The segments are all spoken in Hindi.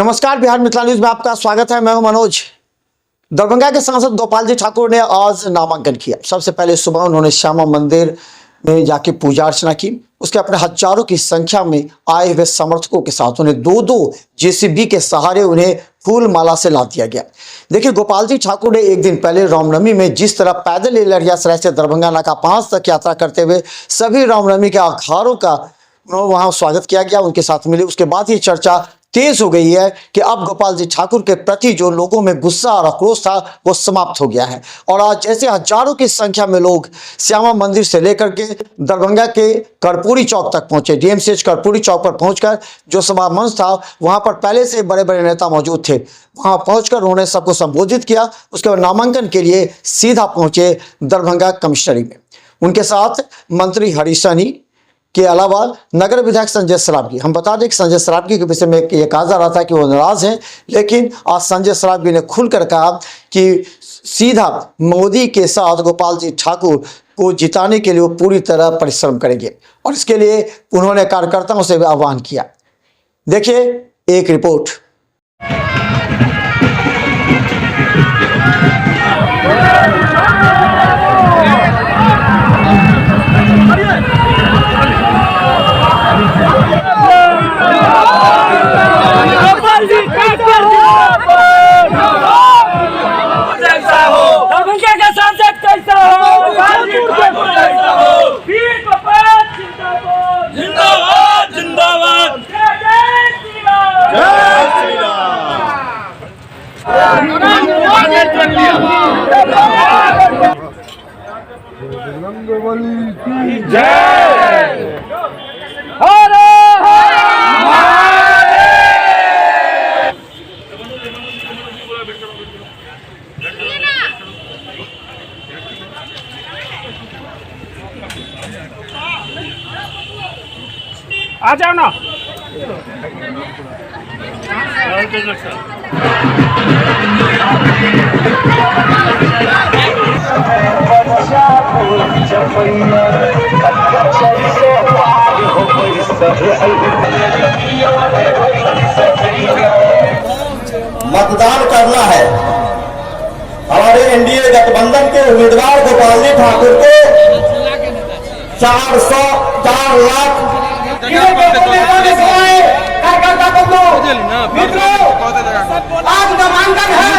नमस्कार, बिहार मिथिला न्यूज में आपका स्वागत है। मैं हूं मनोज। दरभंगा के सांसद गोपाल जी ठाकुर ने आज नामांकन किया। सबसे पहले सुबह उन्होंने श्यामा मंदिर में जाके पूजा अर्चना की। उसके अपने हजारों की संख्या में आए हुए समर्थकों के साथ उन्हें दो जेसीबी के सहारे उन्हें फूल माला से लाद दिया गया। देखिए, गोपाल जी ठाकुर ने एक दिन पहले रामनवमी में जिस तरह पैदल लड़ियासराय से दरभंगा नाका 5 तक यात्रा करते हुए सभी रामनवमी के अखाड़ों का वहां स्वागत किया गया, उनके साथ मिले। उसके बाद ये चर्चा तेज हो गई है कि अब गोपाल जी ठाकुर के प्रति जो लोगों में गुस्सा और आक्रोश था वो समाप्त हो गया है। और आज जैसे हजारों की संख्या में लोग श्यामा मंदिर से लेकर के दरभंगा के कर्पूरी चौक तक पहुंचे। डीएमसीएच कर्पूरी चौक पर पहुंचकर जो सभा मंच था वहां पर पहले से बड़े बड़े नेता मौजूद थे। वहां पहुंचकर उन्होंने सबको संबोधित किया। उसके बाद नामांकन के लिए सीधा पहुंचे दरभंगा कमिश्नरी में। उनके साथ मंत्री हरीश सहनी के अलावा नगर विधायक संजय सरावगी। हम बता दें कि संजय सरावगी के विषय में ये कहा जा रहा था कि वो नाराज हैं, लेकिन आज संजय सरावगी ने खुलकर कहा कि सीधा मोदी के साथ गोपाल जी ठाकुर को जिताने के लिए वो पूरी तरह परिश्रम करेंगे और इसके लिए उन्होंने कार्यकर्ताओं से आह्वान किया। देखिए एक रिपोर्ट। आ जाओ ना। मतदान करना है। हमारे एनडीए गठबंधन के उम्मीदवार गोपाल जी ठाकुर को 4 लाख आज नामांकन है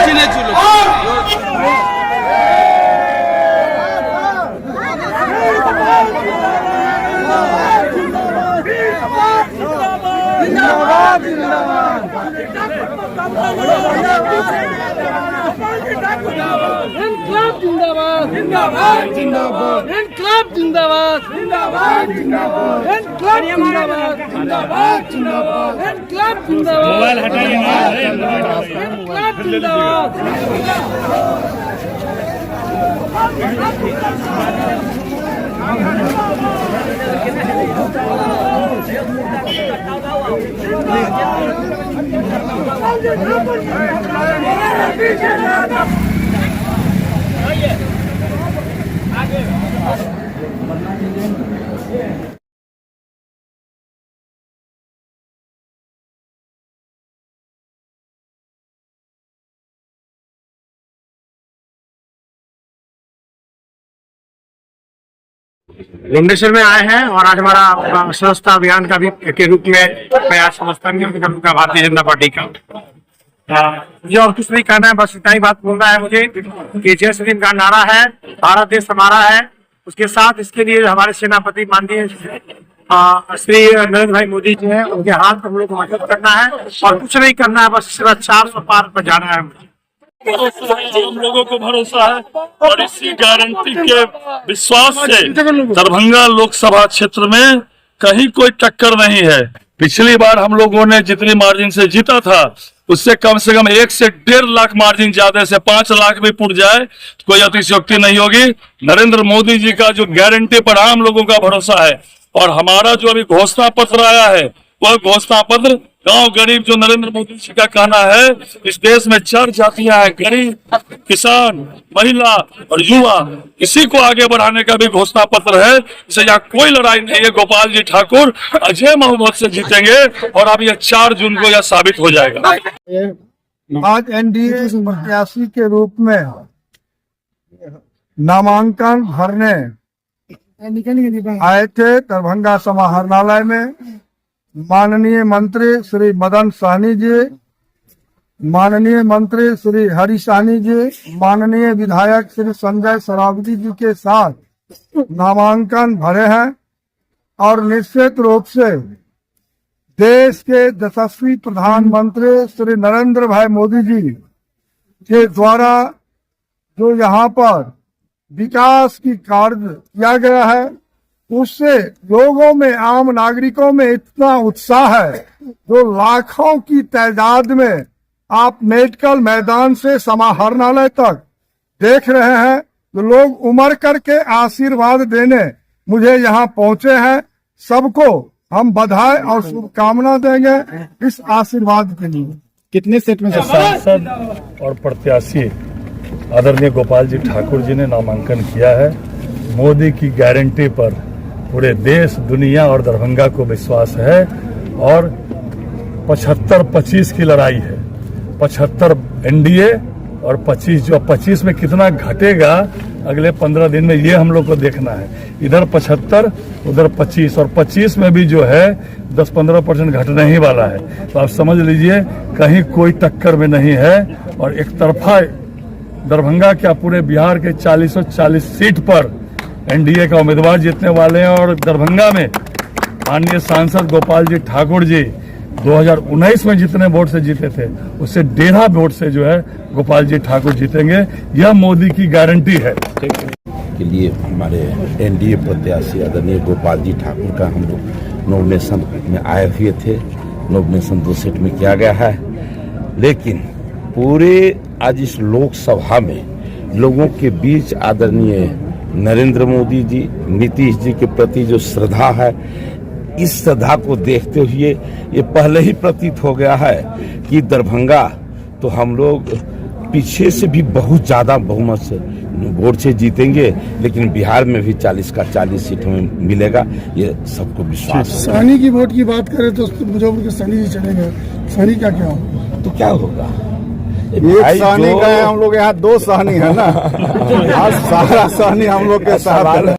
इनकलाब जिंदाबाद जिंदाबाद जिंदाबाद इनकलाब जिंदाबाद जिंदाबाद जिंदाबाद इनकलाब जिंदाबाद जिंदाबाद जिंदाबाद इनकलाब जिंदाबाद। मोबाइल हटाइए इनकलाब जिंदाबाद। मुंडेश्वर में आए हैं और आज हमारा स्वच्छता अभियान का भी के रूप में प्रयास समझता का भारतीय जनता पार्टी का। मुझे और कुछ नहीं कहना है, बस इतना ही बात बोलना है मुझे कि जय श्री राम का नारा है, भारत देश हमारा है। उसके साथ इसके लिए हमारे सेनापति माननीय श्री नरेंद्र भाई मोदी जी हैं, उनके हाथ हम लोग को मदद करना है और कुछ नहीं करना है, बस सिर्फ 400 पार पर जाना है मुझे। हम लोगों को भरोसा है और इसी गारंटी के विश्वास से दरभंगा लोकसभा क्षेत्र में कहीं कोई टक्कर नहीं है। पिछली बार हम लोगों ने जितनी मार्जिन से जीता था उससे कम 1 से 1.5 लाख मार्जिन, ज्यादा से 5 लाख भी पुट जाए तो कोई अतिशयोक्ति नहीं होगी। नरेंद्र मोदी जी का जो गारंटी पर हम लोगों का भरोसा है और हमारा जो अभी घोषणा पत्र आया है वह घोषणा पत्र गांव गरीब, जो नरेंद्र मोदी जी का कहना है, इस देश में 4 जातियां हैं, गरीब, किसान, महिला और युवा। इसी को आगे बढ़ाने का भी घोषणा पत्र है। इसे यहाँ कोई लड़ाई नहीं है। गोपाल जी ठाकुर अजय बहुमत से जीतेंगे और अब यह 4 जून को यह साबित हो जाएगा। आज एनडीए प्रत्याशी के रूप में नामांकन भरने आए थे दरभंगा समाहरणालय में माननीय मंत्री श्री मदन सहनी जी, माननीय मंत्री श्री हरि सहनी जी, माननीय विधायक श्री संजय सरावगी जी के साथ नामांकन भरे हैं और निश्चित रूप से देश के यशस्वी प्रधानमंत्री श्री नरेंद्र भाई मोदी जी के द्वारा जो यहाँ पर विकास की कार्य किया गया है, उससे लोगों में, आम नागरिकों में इतना उत्साह है, जो लाखों की तादाद में आप मेडिकल मैदान से समाहरणालय तक देख रहे हैं, तो लोग उमड़ करके आशीर्वाद देने मुझे यहाँ पहुंचे हैं। सबको हम बधाई और शुभकामना देंगे इस आशीर्वाद के लिए। कितने सेट में सांसद और प्रत्याशी आदरणीय गोपाल जी ठाकुर जी ने नामांकन किया है। मोदी की गारंटी पर पूरे देश, दुनिया और दरभंगा को विश्वास है और 75-25 की लड़ाई है। 75 एनडीए और 25, जो 25 में कितना घटेगा अगले 15 दिन में, ये हम लोग को देखना है। इधर 75, उधर 25, और 25 में भी जो है 10-15% घटने ही वाला है। तो आप समझ लीजिए कहीं कोई टक्कर में नहीं है और एक तरफा दरभंगा क्या पूरे बिहार के 40 सीट पर एनडीए का उम्मीदवार जीतने वाले हैं। और दरभंगा में माननीय सांसद गोपाल जी ठाकुर जी 2019 में जितने वोट से जीते थे, उससे 1.5 वोट से जो है गोपाल जी ठाकुर जीतेंगे। यह मोदी की गारंटी है। के लिए हमारे एनडीए प्रत्याशी आदरणीय गोपाल जी ठाकुर का हम लोग नॉमिनेशन में आए हुए थे। नॉमिनेशन 2 सेट में किया गया है, लेकिन पूरे आज इस लोकसभा में लोगों के बीच आदरणीय नरेंद्र मोदी जी, नीतीश जी के प्रति जो श्रद्धा है, इस श्रद्धा को देखते हुए ये पहले ही प्रतीत हो गया है कि दरभंगा तो हम लोग पीछे से भी बहुत ज्यादा बहुमत से वोट से जीतेंगे, लेकिन बिहार में भी 40 का 40 सीट में मिलेगा, ये सबको विश्वास है। सहनी की वोट की बात करें तो मुजफ्फरपुर के सहनी जी चलेंगे, सहनी का क्या होगा? तो क्या होगा? एक सहनी गए हम लोग, यहाँ 2 सहनी है ना। आज सारा सहनी हम लोग के साथ